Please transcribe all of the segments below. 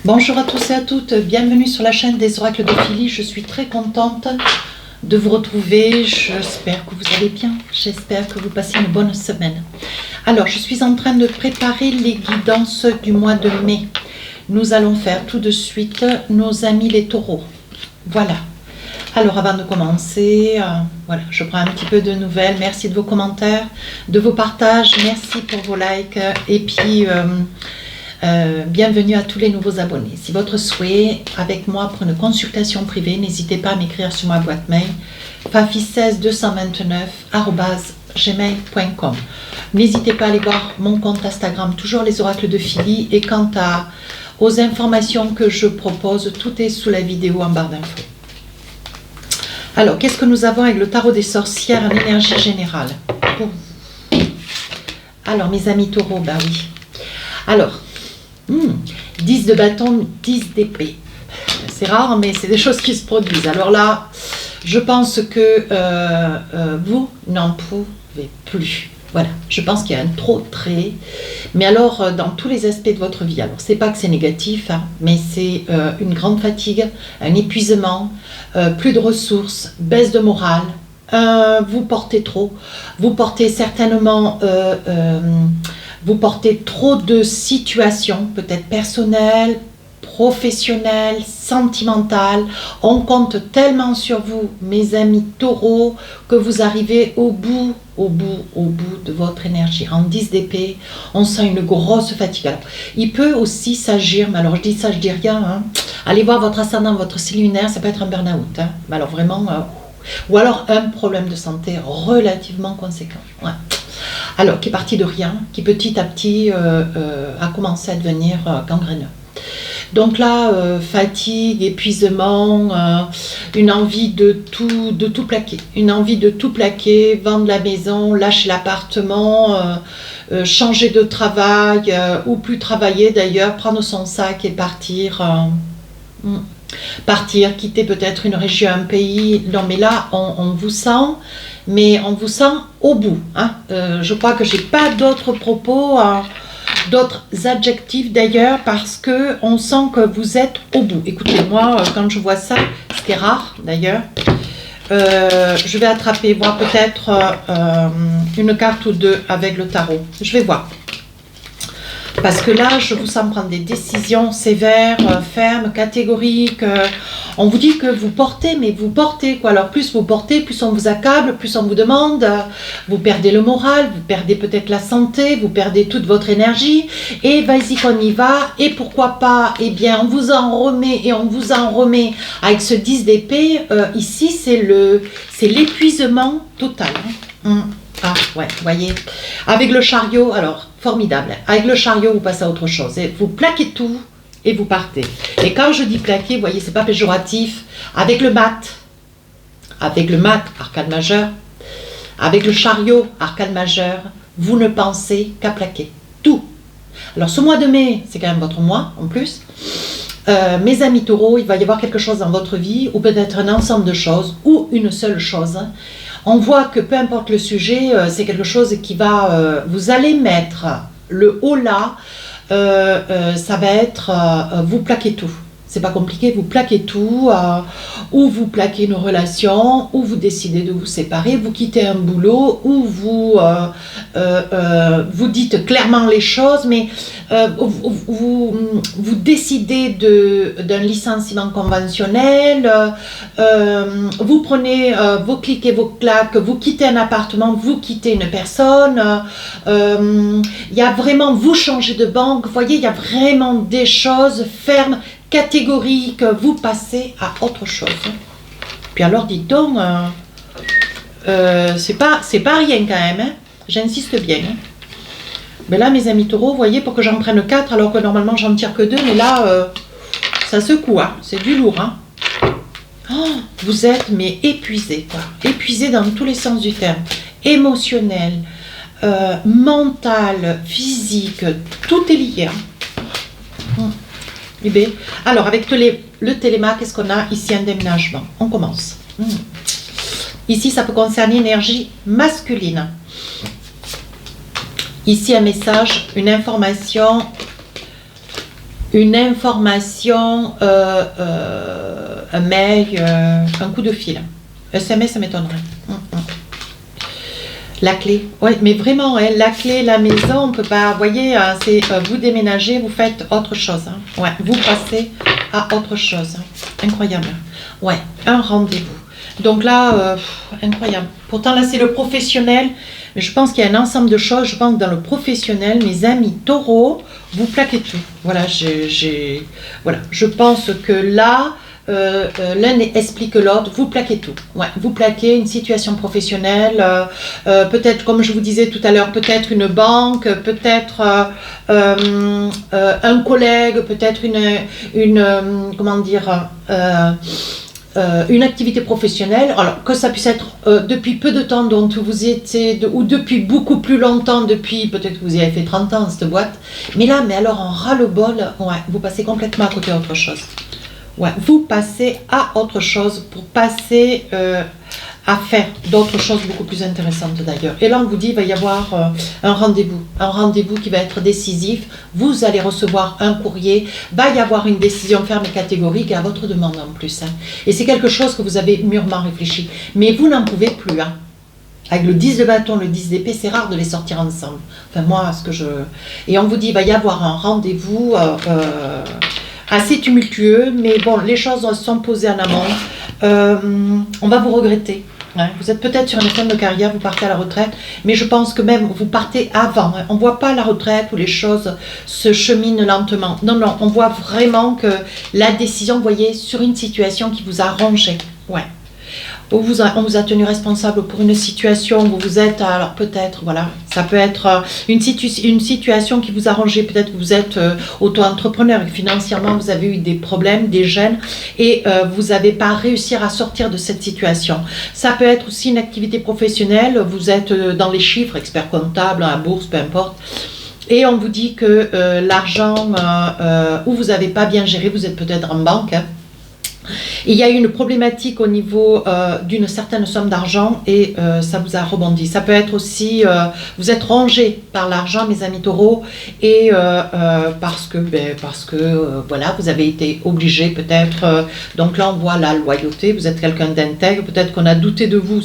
Bonjour à tous et à toutes, bienvenue sur la chaîne des oracles de Philly. Je suis très contente de vous retrouver, j'espère que vous allez bien, j'espère que vous passez une bonne semaine. Alors, je suis en train de préparer les guidances du mois de mai. Nous allons faire tout de suite nos amis les taureaux. Voilà. Alors, avant de commencer, voilà, je prends un petit peu de nouvelles. Merci de vos commentaires, de vos partages, merci pour vos likes et puis... bienvenue à tous les nouveaux abonnés. Si votre souhait avec moi pour une consultation privée, n'hésitez pas à m'écrire sur ma boîte mail fafi16229@gmail.com. N'hésitez pas à aller voir mon compte Instagram, toujours les oracles de Philly. Et quant aux informations que je propose, tout est sous la vidéo en barre d'infos. Alors, qu'est-ce que nous avons avec le tarot des sorcières en énergie générale pour vous? Alors, mes amis taureaux, bah oui. Alors, 10 de bâton, 10 d'épée. C'est rare, mais c'est des choses qui se produisent. Alors là, je pense que vous n'en pouvez plus. Voilà, je pense qu'il y a un trop trait. Mais alors, dans tous les aspects de votre vie, alors c'est pas que c'est négatif, hein, mais c'est une grande fatigue, un épuisement, plus de ressources, baisse de morale. Vous portez trop. Vous portez certainement... vous portez trop de situations, peut-être personnelles, professionnelles, sentimentales. On compte tellement sur vous, mes amis taureaux, que vous arrivez au bout de votre énergie. En 10 d'épée, on sent une grosse fatigue. Alors, il peut aussi s'agir, mais alors je dis ça, je dis rien, hein. Allez voir votre ascendant, votre signe lunaire, ça peut être un burn-out. Hein. Mais alors vraiment, ou alors un problème de santé relativement conséquent. Ouais. Alors, qui est parti de rien, qui petit à petit a commencé à devenir gangréneux. Donc là, fatigue, épuisement, une envie de tout plaquer. Une envie de tout plaquer, vendre la maison, lâcher l'appartement, changer de travail, ou plus travailler d'ailleurs, prendre son sac et partir. Partir, quitter peut-être une région, un pays. Non mais là, on vous sent... mais on vous sent au bout. Hein. Je crois que je n'ai pas d'autres propos, d'autres adjectifs d'ailleurs, parce qu'on sent que vous êtes au bout. Écoutez-moi, quand je vois ça, ce qui est rare d'ailleurs, je vais attraper, voir peut-être une carte ou deux avec le tarot. Je vais voir. Parce que là, je vous sens prendre des décisions sévères, fermes, catégoriques. On vous dit que vous portez, mais vous portez quoi. Alors plus vous portez, plus on vous accable, plus on vous demande. Vous perdez le moral, vous perdez peut-être la santé, vous perdez toute votre énergie. Et vas-y qu'on y va. Et pourquoi pas, eh bien, on vous en remet et on vous en remet avec ce 10 d'épée. Ici, c'est l'épuisement total. Hein. Ah ouais, vous voyez. Avec le chariot, alors, formidable. Avec le chariot, vous passez à autre chose. Et vous plaquez tout et vous partez. Et quand je dis plaquer, vous voyez, c'est pas péjoratif. Avec le mat, arcane majeur, avec le chariot, arcane majeur, vous ne pensez qu'à plaquer. Tout. Alors ce mois de mai, c'est quand même votre mois en plus. Mes amis taureaux, il va y avoir quelque chose dans votre vie, ou peut-être un ensemble de choses, ou une seule chose. On voit que peu importe le sujet, c'est quelque chose qui va... vous allez mettre le haut là, ça va être... vous plaquez tout. C'est pas compliqué, vous plaquez tout, ou vous plaquez une relation, ou vous décidez de vous séparer, vous quittez un boulot, ou vous dites clairement les choses, mais vous décidez d'un licenciement conventionnel, vous prenez vos clics et vos claques, vous quittez un appartement, vous quittez une personne, il y a vraiment, vous changez de banque, vous voyez, il y a vraiment des choses fermes, catégorique, vous passez à autre chose. Puis alors, dites donc, c'est pas rien quand même, hein. J'insiste bien. Hein. Mais là, mes amis taureaux, vous voyez, pour que j'en prenne 4, alors que normalement j'en tire que 2, mais là, ça secoue, hein. C'est du lourd. Hein. Oh, vous êtes, mais épuisé, quoi. Épuisé dans tous les sens du terme. Émotionnel, mental, physique, tout est lié. Hein. Alors, avec le téléma, qu'est-ce qu'on a ici? Un déménagement. On commence. Ici, ça peut concerner l'énergie masculine. Ici, un message, une information, une information, un mail, un coup de fil. SMS, ça m'étonnerait. La clé, oui, mais vraiment, hein, la clé, la maison, on peut pas, vous voyez, c'est vous déménagez, vous faites autre chose. Hein. Ouais, vous passez à autre chose. Hein. Incroyable. Ouais, un rendez-vous. Donc là, incroyable. Pourtant, là, c'est le professionnel. Mais je pense qu'il y a un ensemble de choses. Je pense que dans le professionnel, mes amis taureaux, vous plaquez tout. Voilà, voilà. Je pense que là, l'un explique l'autre, vous plaquez tout. Ouais, vous plaquez une situation professionnelle, peut-être, comme je vous disais tout à l'heure, peut-être une banque, peut-être un collègue, peut-être comment dire, une activité professionnelle, alors que ça puisse être depuis peu de temps dont vous étiez, ou depuis beaucoup plus longtemps, depuis peut-être que vous y avez fait 30 ans cette boîte, mais là, mais alors en ras-le-bol, ouais, vous passez complètement à côté d'autre chose. Ouais, vous passez à autre chose pour passer à faire d'autres choses beaucoup plus intéressantes d'ailleurs. Et là, on vous dit, il va y avoir un rendez-vous qui va être décisif. Vous allez recevoir un courrier, va y avoir une décision ferme et catégorique et à votre demande en plus. Hein. Et c'est quelque chose que vous avez mûrement réfléchi. Mais vous n'en pouvez plus. Hein. Avec le 10 de bâton, le 10 d'épée, c'est rare de les sortir ensemble. Enfin, moi, Et on vous dit, il va y avoir un rendez-vous assez tumultueux, mais bon, les choses sont posées en amont. On va vous regretter. Hein. Vous êtes peut-être sur une fin de carrière, vous partez à la retraite, mais je pense que même vous partez avant. Hein. On ne voit pas la retraite où les choses se cheminent lentement. Non, non, on voit vraiment que la décision, vous voyez, sur une situation qui vous a rongé. Ouais. On vous a tenu responsable pour une situation où vous êtes, alors peut-être, voilà, ça peut être une situation qui vous a rongé, peut-être que vous êtes auto-entrepreneur et que financièrement vous avez eu des problèmes, des gênes et vous n'avez pas réussi à sortir de cette situation. Ça peut être aussi une activité professionnelle, vous êtes dans les chiffres, expert comptable, à la bourse, peu importe. Et on vous dit que l'argent, où vous n'avez pas bien géré, vous êtes peut-être en banque, hein. Il y a eu une problématique au niveau d'une certaine somme d'argent et ça vous a rebondi. Ça peut être aussi, vous êtes rongé par l'argent, mes amis taureaux, et parce que voilà, vous avez été obligé peut-être, donc là on voit la loyauté, vous êtes quelqu'un d'intègre, peut-être qu'on a douté de vous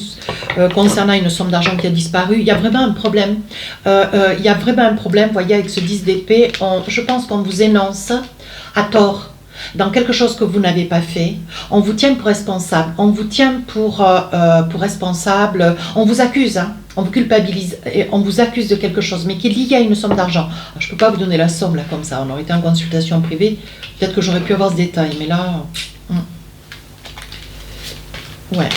concernant une somme d'argent qui a disparu. Il y a vraiment un problème, vous voyez, avec ce 10 d'épée, je pense qu'on vous énonce à tort. Dans quelque chose que vous n'avez pas fait, on vous tient pour responsable, on vous tient pour responsable, on vous accuse, hein, on vous culpabilise, et on vous accuse de quelque chose, mais qu'il y a une somme d'argent. Je ne peux pas vous donner la somme là comme ça, on aurait été en consultation privée, peut-être que j'aurais pu avoir ce détail, mais là... Ouais.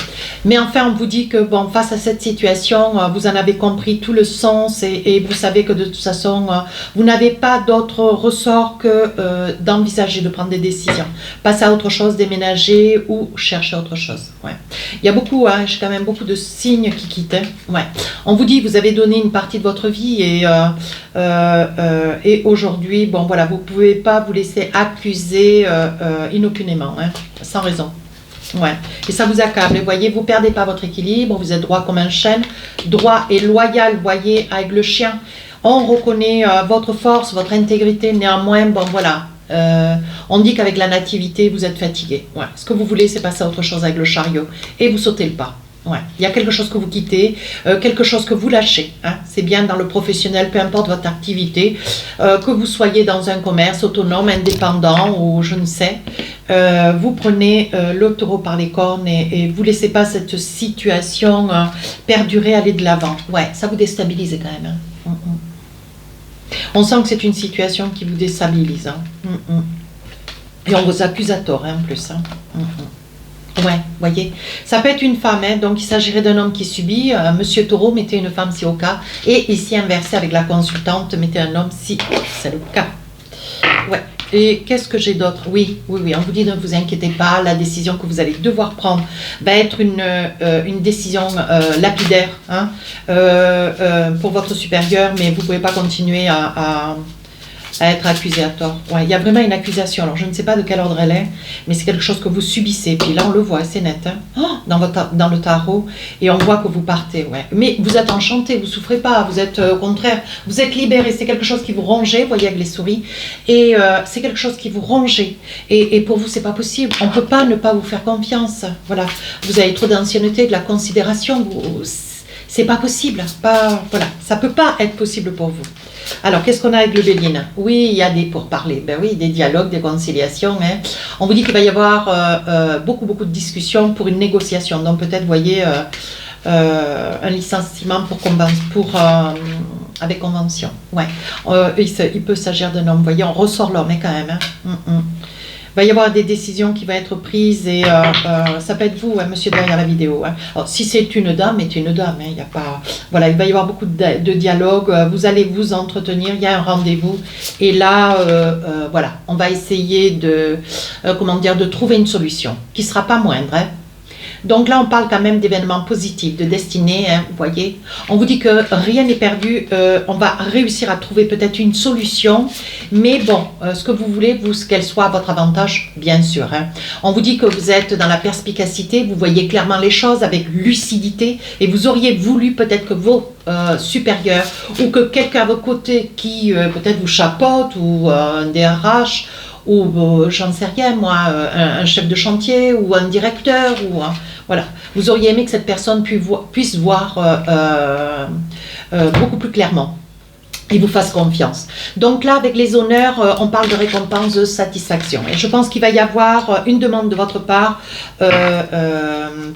Mais enfin, on vous dit que bon, face à cette situation, vous en avez compris tout le sens et vous savez que de toute façon, vous n'avez pas d'autre ressort que d'envisager de prendre des décisions. Passer à autre chose, déménager ou chercher autre chose. Ouais. Il y a beaucoup, hein, j'ai quand même beaucoup de signes qui quittent. Hein. Ouais. On vous dit que vous avez donné une partie de votre vie et aujourd'hui, bon voilà, vous ne pouvez pas vous laisser accuser inopinément, hein, sans raison. Ouais. Et ça vous accable, vous voyez, vous ne perdez pas votre équilibre, vous êtes droit comme un chêne, droit et loyal, vous voyez, avec le chien. On reconnaît votre force, votre intégrité, néanmoins, bon voilà, on dit qu'avec la nativité, vous êtes fatigué. Ouais. Ce que vous voulez, c'est passer à autre chose avec le chariot et vous sautez le pas. Ouais. Il y a quelque chose que vous quittez, quelque chose que vous lâchez. Hein. C'est bien dans le professionnel, peu importe votre activité, que vous soyez dans un commerce autonome, indépendant ou je ne sais. Vous prenez le taureau par les cornes et vous ne laissez pas cette situation perdurer, aller de l'avant. Ouais, ça vous déstabilise quand même. Hein. On sent que c'est une situation qui vous déstabilise. Hein. Et on vous accuse à tort, hein, en plus. Hein. Ouais, voyez, ça peut être une femme, hein, donc il s'agirait d'un homme qui subit, monsieur taureau, mettez une femme si au cas, et ici inversé avec la consultante, mettez un homme si c'est le cas. Ouais, et qu'est-ce que j'ai d'autre? Oui, on vous dit ne vous inquiétez pas, la décision que vous allez devoir prendre va être une décision lapidaire hein, pour votre supérieur, mais vous ne pouvez pas continuer à à être accusé à tort. Ouais, il y a vraiment une accusation. Alors, je ne sais pas de quel ordre elle est, mais c'est quelque chose que vous subissez. Puis là, on le voit, c'est net, hein, dans le tarot. Et on voit que vous partez, ouais. Mais vous êtes enchanté, vous ne souffrez pas. Vous êtes, au contraire, vous êtes libéré. C'est quelque chose qui vous rongeait, vous voyez, avec les souris. Et c'est quelque chose qui vous rongeait. Et pour vous, c'est pas possible. On ne peut pas ne pas vous faire confiance. Voilà. Vous avez trop d'ancienneté, de la considération. C'est pas possible. Voilà. Ça ne peut pas être possible pour vous. Alors, qu'est-ce qu'on a avec le Béline? Oui, il y a des pourparlers, ben oui, des dialogues, des conciliations. Hein. On vous dit qu'il va y avoir beaucoup de discussions pour une négociation. Donc, peut-être, vous voyez, un licenciement avec convention. Ouais. Il peut s'agir d'un homme. Vous voyez, on ressort l'homme hein, quand même. Hein. Il va y avoir des décisions qui vont être prises et ça peut être vous, hein, monsieur, derrière la vidéo. Hein. Alors, si c'est une dame, c'est une dame. Hein, il y a pas, voilà, il va y avoir beaucoup de dialogues. Vous allez vous entretenir. Il y a un rendez-vous. Et là, voilà, on va essayer de trouver une solution qui ne sera pas moindre. Hein. Donc là, on parle quand même d'événements positifs, de destinée, hein, vous voyez. On vous dit que rien n'est perdu, on va réussir à trouver peut-être une solution, mais bon, ce que vous voulez, qu'elle soit à votre avantage, bien sûr. Hein. On vous dit que vous êtes dans la perspicacité, vous voyez clairement les choses avec lucidité, et vous auriez voulu peut-être que vos supérieurs, ou que quelqu'un à vos côtés qui peut-être vous chapeaute, ou un DRH, ou j'en sais rien moi, un chef de chantier ou un directeur ou voilà, vous auriez aimé que cette personne puisse voir beaucoup plus clairement et vous fasse confiance. Donc là, avec les honneurs, on parle de récompense, de satisfaction. Et je pense qu'il va y avoir une demande de votre part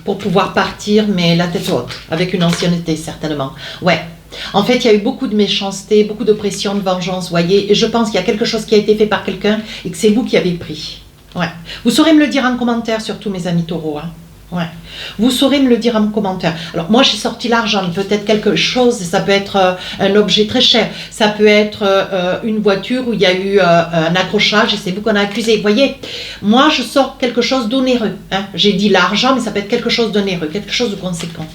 pour pouvoir partir, mais la tête haute, avec une ancienneté certainement. Ouais. En fait, il y a eu beaucoup de méchanceté, beaucoup de pression, de vengeance, voyez. Et je pense qu'il y a quelque chose qui a été fait par quelqu'un et que c'est vous qui avez pris. Ouais. Vous saurez me le dire en commentaire, surtout mes amis taureaux. Hein. Ouais. Vous saurez me le dire en commentaire. Alors moi j'ai sorti l'argent, peut-être quelque chose, ça peut être un objet très cher, ça peut être une voiture où il y a eu un accrochage et c'est vous qu'on a accusé. Vous voyez, moi je sors quelque chose d'onéreux. Hein. J'ai dit l'argent, mais ça peut être quelque chose d'onéreux, quelque chose de conséquent.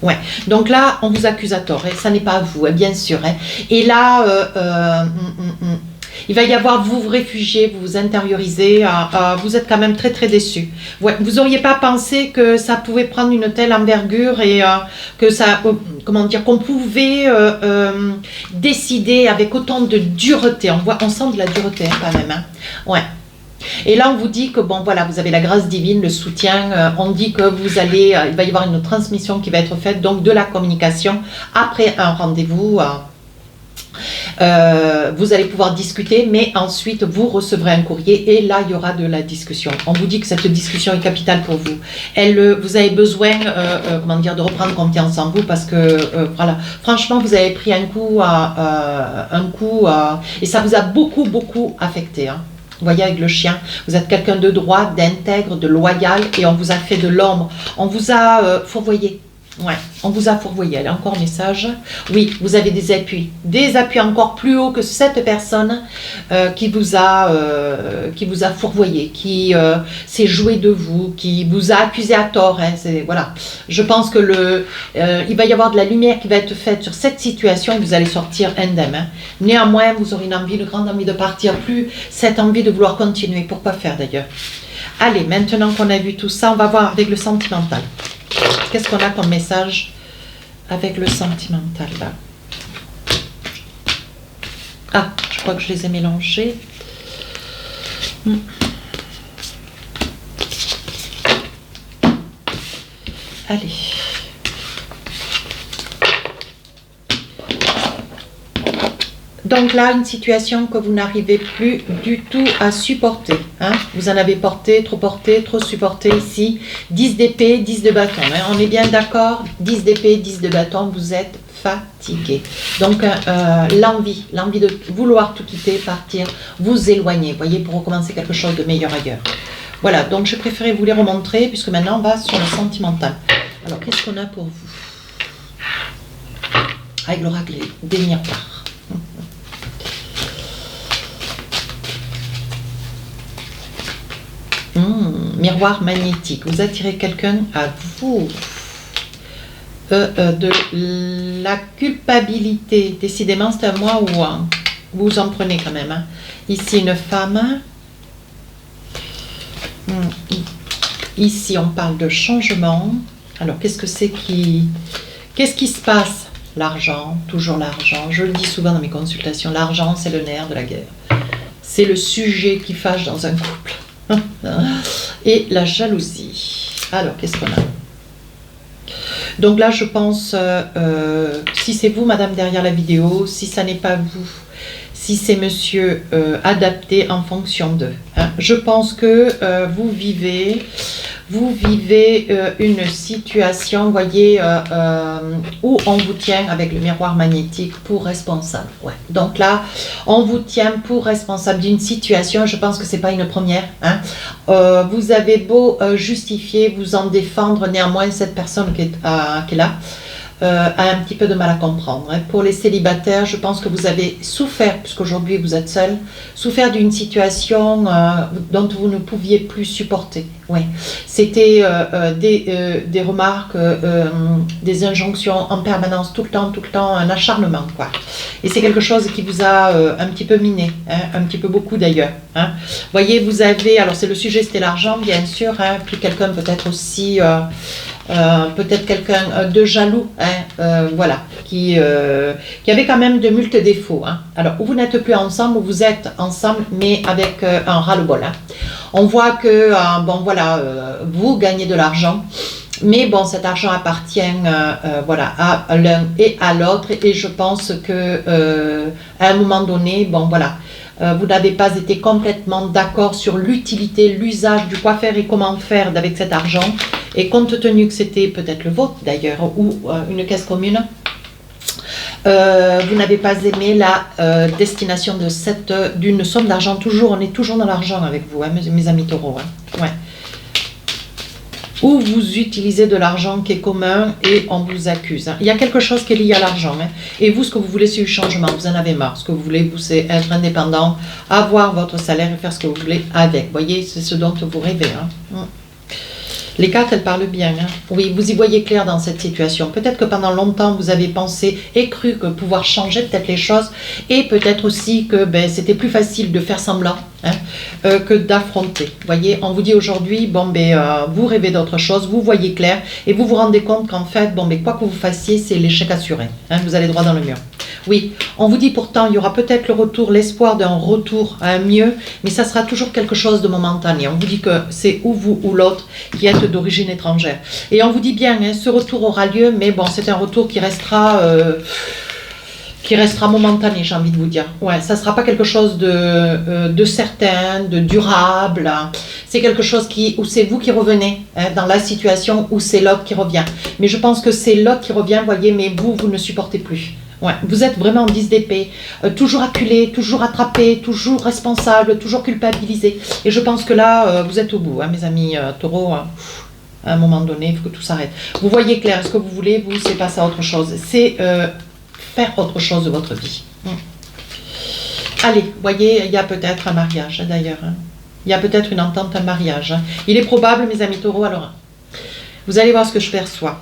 Ouais, donc là, on vous accuse à tort, et ça n'est pas à vous, hein, bien sûr. Hein. Et là, il va y avoir, vous vous réfugiez, vous vous intériorisez, vous êtes quand même très très déçus. Ouais, vous n'auriez pas pensé que ça pouvait prendre une telle envergure et que ça, qu'on pouvait décider avec autant de dureté. On sent de la dureté hein, quand même. Hein. Ouais. Et là, on vous dit que, bon, voilà, vous avez la grâce divine, le soutien. On dit que vous allez, il va y avoir une transmission qui va être faite, donc de la communication après un rendez-vous. Vous allez pouvoir discuter, mais ensuite, vous recevrez un courrier et là, il y aura de la discussion. On vous dit que cette discussion est capitale pour vous. Vous avez besoin, de reprendre confiance en vous parce que, voilà, franchement, vous avez pris un coup, et ça vous a beaucoup affecté, hein. Vous voyez avec le chien, vous êtes quelqu'un de droit, d'intègre, de loyal et on vous a fait de l'ombre. On vous a fourvoyé. Ouais, on vous a fourvoyé. Allez, encore message. Oui, vous avez des appuis encore plus hauts que cette personne qui vous a fourvoyé, qui s'est joué de vous, qui vous a accusé à tort. Hein, voilà. Je pense que il va y avoir de la lumière qui va être faite sur cette situation et vous allez sortir indemne. Hein. Néanmoins, vous aurez une grande envie de partir, plus cette envie de vouloir continuer. Pourquoi faire d'ailleurs? Allez, maintenant qu'on a vu tout ça, on va voir avec le sentimental. Qu'est-ce qu'on a comme message avec le sentimental là? Ah, je crois que je les ai mélangés. Allez. Donc là, une situation que vous n'arrivez plus du tout à supporter. Hein. Vous en avez porté, trop supporté ici. 10 d'épée, 10 de bâton. Hein. On est bien d'accord? 10 d'épée, 10 de bâton, vous êtes fatigué. Donc l'envie de vouloir tout quitter, partir, vous éloigner, voyez, pour recommencer quelque chose de meilleur ailleurs. Voilà, donc je préférais vous les remontrer puisque maintenant on va sur le sentimental. Alors, qu'est-ce qu'on a pour vous? Avec l'oracle des miroirs. Miroir magnétique, vous attirez quelqu'un à vous. De la culpabilité, décidément c'est un moi ou un. Vous en prenez quand même. Hein. Ici, une femme. Ici, on parle de changement. Alors, qu'est-ce que c'est qui... Qu'est-ce qui se passe? L'argent, toujours l'argent. Je le dis souvent dans mes consultations, l'argent, c'est le nerf de la guerre. C'est le sujet qui fâche dans un couple. Et la jalousie. Alors, qu'est-ce qu'on a? Donc là, je pense, si c'est vous, madame, derrière la vidéo, si ça n'est pas vous, si c'est monsieur, adapté en fonction d'eux. Hein. Je pense que vous vivez une situation, vous voyez, où on vous tient avec le miroir magnétique pour responsable. Ouais. Donc là, on vous tient pour responsable d'une situation, je pense que c'est pas une première. Hein. Vous avez beau justifier, vous en défendre, néanmoins, cette personne qui est là, a un petit peu de mal à comprendre. Hein. Pour les célibataires, je pense que vous avez souffert, puisqu'aujourd'hui vous êtes seul, souffert d'une situation dont vous ne pouviez plus supporter. Oui. C'était des remarques, des injonctions en permanence, tout le temps, un acharnement, quoi. Et c'est quelque chose qui vous a un petit peu miné, hein, un petit peu beaucoup d'ailleurs. Hein. Voyez, vous avez, alors c'est le sujet, c'était l'argent, bien sûr, hein, puis quelqu'un peut-être aussi... peut-être quelqu'un de jaloux, hein, voilà, qui avait quand même de multiples défauts. Hein. Alors, vous n'êtes plus ensemble, ou vous êtes ensemble, mais avec un ras-le-bol. Hein. On voit que, bon, voilà, vous gagnez de l'argent, mais bon, cet argent appartient, voilà, à l'un et à l'autre, et je pense que à un moment donné, bon, voilà. Vous n'avez pas été complètement d'accord sur l'utilité, l'usage du quoi faire et comment faire avec cet argent. Et compte tenu que c'était peut-être le vôtre d'ailleurs, ou une caisse commune, vous n'avez pas aimé la destination de d'une somme d'argent. Toujours, on est toujours dans l'argent avec vous, hein, mes amis taureaux. Hein. Ouais. Ou vous utilisez de l'argent qui est commun et on vous accuse. Hein. Il y a quelque chose qui est lié à l'argent. Hein. Et vous, ce que vous voulez, c'est du changement. Vous en avez marre. Ce que vous voulez, vous, c'est être indépendant, avoir votre salaire et faire ce que vous voulez avec. Vous voyez, c'est ce dont vous rêvez. Hein. Les cartes, elles parlent bien. Hein. Oui, vous y voyez clair dans cette situation. Peut-être que pendant longtemps, vous avez pensé et cru que pouvoir changer peut-être les choses. Et peut-être aussi que c'était plus facile de faire semblant, hein, que d'affronter. Vous voyez, on vous dit aujourd'hui, bon, vous rêvez d'autre chose, vous voyez clair. Et vous vous rendez compte qu'en fait, bon, quoi que vous fassiez, c'est l'échec assuré. Hein, vous allez droit dans le mur. Oui, on vous dit pourtant, il y aura peut-être le retour, l'espoir d'un retour à un mieux, mais ça sera toujours quelque chose de momentané. On vous dit que c'est ou vous ou l'autre qui êtes d'origine étrangère. Et on vous dit bien, hein, ce retour aura lieu, mais bon, c'est un retour qui restera momentané, j'ai envie de vous dire. Ouais, ça ne sera pas quelque chose de certain, de durable. C'est quelque chose où c'est vous qui revenez, hein, dans la situation où c'est l'autre qui revient. Mais je pense que c'est l'autre qui revient, voyez, mais vous ne supportez plus. Ouais, vous êtes vraiment en 10 d'épée, toujours acculé, toujours attrapé, toujours responsable, toujours culpabilisé. Et je pense que là, vous êtes au bout, hein, mes amis taureaux. Hein. À un moment donné, il faut que tout s'arrête. Vous voyez clair, ce que vous voulez, vous, c'est passer à autre chose. C'est faire autre chose de votre vie. Allez, vous voyez, il y a peut-être un mariage, hein, d'ailleurs. Hein. Il y a peut-être une entente, un mariage. Hein. Il est probable, mes amis taureaux, alors, vous allez voir ce que je perçois.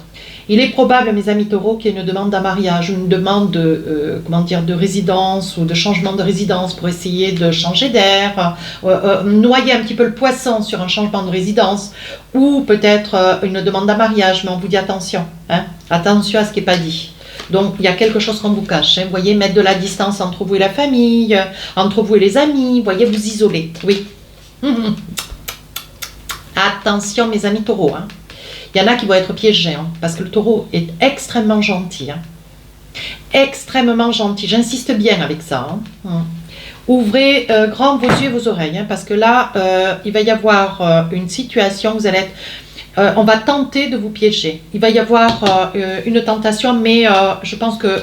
Il est probable, mes amis taureaux, qu'il y ait une demande d'un mariage, une demande de, de résidence ou de changement de résidence pour essayer de changer d'air, noyer un petit peu le poisson sur un changement de résidence, ou peut-être une demande d'un mariage, mais on vous dit attention, hein, attention à ce qui n'est pas dit. Donc, il y a quelque chose qu'on vous cache. Hein, vous voyez, mettre de la distance entre vous et la famille, entre vous et les amis, vous voyez, vous isoler, oui. Attention, mes amis taureaux, hein. Il y en a qui vont être piégés, hein, parce que le taureau est extrêmement gentil. Hein. Extrêmement gentil. J'insiste bien avec ça. Hein. Ouvrez grand vos yeux et vos oreilles, hein, parce que là, il va y avoir une situation, vous allez être... on va tenter de vous piéger. Il va y avoir une tentation, mais je pense que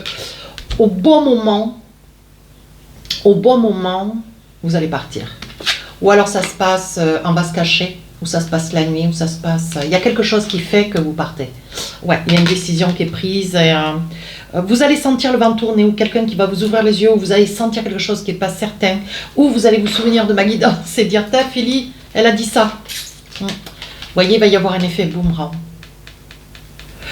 au bon moment, vous allez partir. Ou alors ça se passe en vase caché, ou ça se passe la nuit, ou ça se passe... Il y a quelque chose qui fait que vous partez. Ouais, il y a une décision qui est prise. Et, vous allez sentir le vent tourner, ou quelqu'un qui va vous ouvrir les yeux, ou vous allez sentir quelque chose qui n'est pas certain, ou vous allez vous souvenir de ma guidance et dire, ta Philly, elle a dit ça. Vous voyez, il va y avoir un effet boomerang.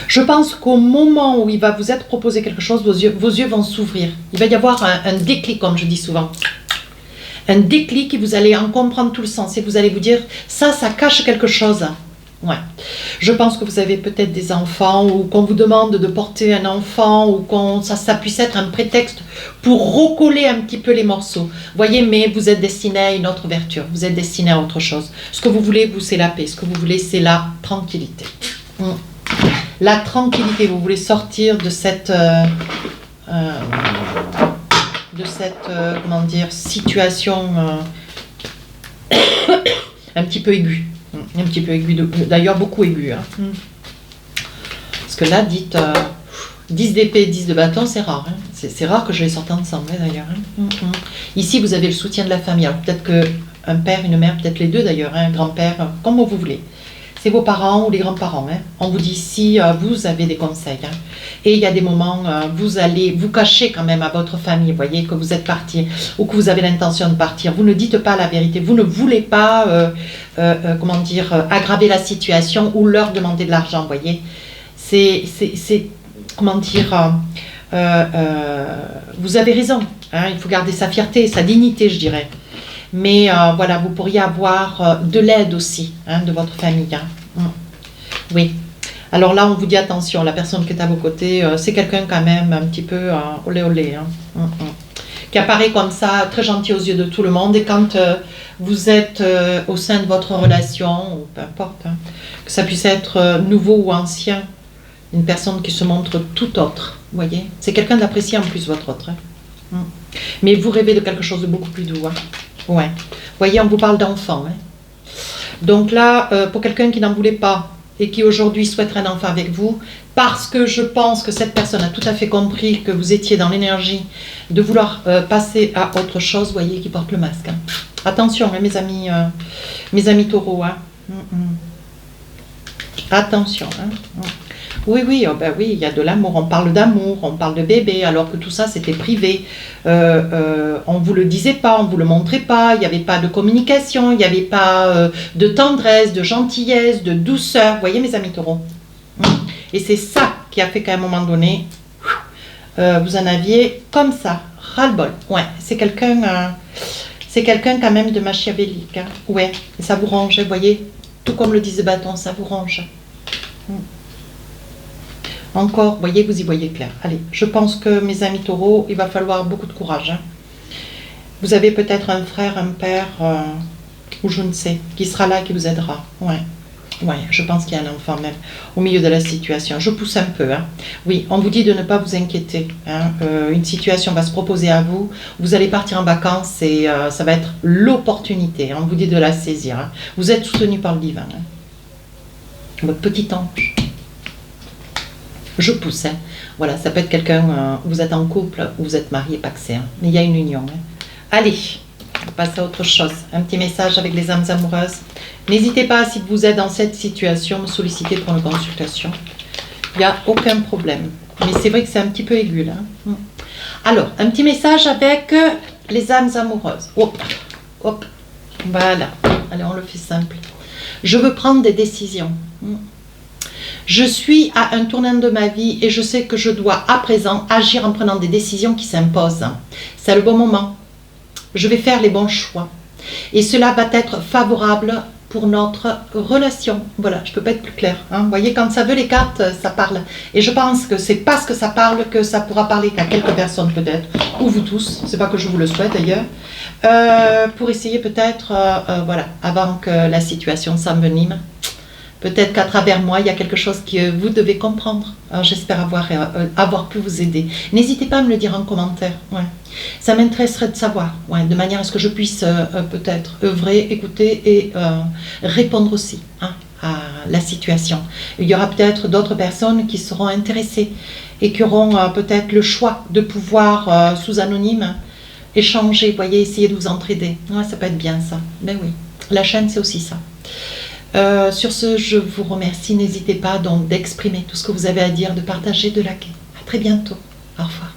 Je pense qu'au moment où il va vous être proposé quelque chose, vos yeux vont s'ouvrir. Il va y avoir un déclic, comme je dis souvent. Un déclic et vous allez en comprendre tout le sens. Et vous allez vous dire, ça cache quelque chose. Ouais. Je pense que vous avez peut-être des enfants ou qu'on vous demande de porter un enfant ou ça puisse être un prétexte pour recoller un petit peu les morceaux. Voyez, mais vous êtes destiné à une autre ouverture. Vous êtes destiné à autre chose. Ce que vous voulez, vous, c'est la paix. Ce que vous voulez, c'est la tranquillité. La tranquillité. Vous voulez sortir de cette... comment dire, situation un petit peu aiguë. Un petit peu aiguë, d'ailleurs beaucoup aiguë. Hein. Parce que là, dites 10 d'épée, 10 de bâton, c'est rare. Hein. C'est rare que je les sorte ensemble, hein, d'ailleurs. Hein. Ici, vous avez le soutien de la famille. Alors peut-être qu'un père, une mère, peut-être les deux d'ailleurs, hein, un grand-père, comme vous voulez. C'est vos parents ou les grands-parents. Hein. On vous dit si vous avez des conseils. Hein. Et il y a des moments, vous allez vous cacher quand même à votre famille, vous voyez, que vous êtes parti ou que vous avez l'intention de partir. Vous ne dites pas la vérité. Vous ne voulez pas, comment dire, aggraver la situation ou leur demander de l'argent, vous voyez. C'est comment dire, vous avez raison. Hein, il faut garder sa fierté, sa dignité, je dirais. Mais voilà, vous pourriez avoir de l'aide aussi hein, de votre famille. Hein. Oui. Alors là, on vous dit attention, la personne qui est à vos côtés, c'est quelqu'un quand même un petit peu olé olé. Hein. Qui apparaît comme ça, très gentil aux yeux de tout le monde. Et quand vous êtes au sein de votre relation, ou peu importe, hein, que ça puisse être nouveau ou ancien, une personne qui se montre tout autre, vous voyez. C'est quelqu'un d'apprécié en plus, votre autre. Hein. Mais vous rêvez de quelque chose de beaucoup plus doux. Hein. Ouais. Vous voyez, on vous parle d'enfant. Hein. Donc là, pour quelqu'un qui n'en voulait pas et qui aujourd'hui souhaiterait un enfant avec vous, parce que je pense que cette personne a tout à fait compris que vous étiez dans l'énergie de vouloir passer à autre chose, vous voyez, qui porte le masque. Hein. Attention, hein, mes amis taureaux. Hein. Attention. Hein. Oui, oui, oh ben oui, il y a de l'amour, on parle d'amour, on parle de bébé, alors que tout ça c'était privé. On ne vous le disait pas, on ne vous le montrait pas, il n'y avait pas de communication, il n'y avait pas de tendresse, de gentillesse, de douceur. Vous voyez mes amis taureaux. Et c'est ça qui a fait qu'à un moment donné, vous en aviez comme ça, ras-le-bol. Ouais, c'est quelqu'un quand même de machiavélique. Hein. Ouais, et ça vous ronge, vous voyez, tout comme le disait Bâton, ça vous ronge. Encore, voyez, vous y voyez clair. Allez, je pense que mes amis taureaux, il va falloir beaucoup de courage. Hein. Vous avez peut-être un frère, un père, ou je ne sais, qui sera là et qui vous aidera. Ouais, ouais, je pense qu'il y a un enfant même au milieu de la situation. Je pousse un peu. Hein. Oui, on vous dit de ne pas vous inquiéter. Hein. Une situation va se proposer à vous. Vous allez partir en vacances et ça va être l'opportunité. Hein. On vous dit de la saisir. Hein. Vous êtes soutenu par le divin. Hein. Votre petit ange. Je pousse, hein. Voilà, ça peut être quelqu'un, vous êtes en couple, ou vous êtes marié, pas que c'est, hein. Mais il y a une union. Hein. Allez, on va passer à autre chose. Un petit message avec les âmes amoureuses. N'hésitez pas, si vous êtes dans cette situation, me solliciter pour une consultation. Il n'y a aucun problème. Mais c'est vrai que c'est un petit peu aigu, là. Alors, un petit message avec les âmes amoureuses. Hop, hop, voilà. Allez, on le fait simple. Je veux prendre des décisions. Je suis à un tournant de ma vie et je sais que je dois à présent agir en prenant des décisions qui s'imposent. C'est le bon moment. Je vais faire les bons choix. Et cela va être favorable pour notre relation. Voilà, je ne peux pas être plus claire. Hein. Vous voyez, quand ça veut les cartes, ça parle. Et je pense que c'est parce que ça parle que ça pourra parler qu'à quelques personnes peut-être, ou vous tous, c'est pas que je vous le souhaite d'ailleurs, pour essayer peut-être, voilà, avant que la situation s'envenime. Peut-être qu'à travers moi, il y a quelque chose que vous devez comprendre. J'espère avoir pu vous aider. N'hésitez pas à me le dire en commentaire. Ouais. Ça m'intéresserait de savoir, ouais, de manière à ce que je puisse peut-être œuvrer, écouter et répondre aussi hein, à la situation. Il y aura peut-être d'autres personnes qui seront intéressées et qui auront peut-être le choix de pouvoir, sous anonyme, échanger, voyez, essayer de vous entraider. Ouais, ça peut être bien ça. Ben oui, la chaîne, c'est aussi ça. Sur ce, je vous remercie. N'hésitez pas donc d'exprimer tout ce que vous avez à dire, de partager, de liker. À très bientôt. Au revoir.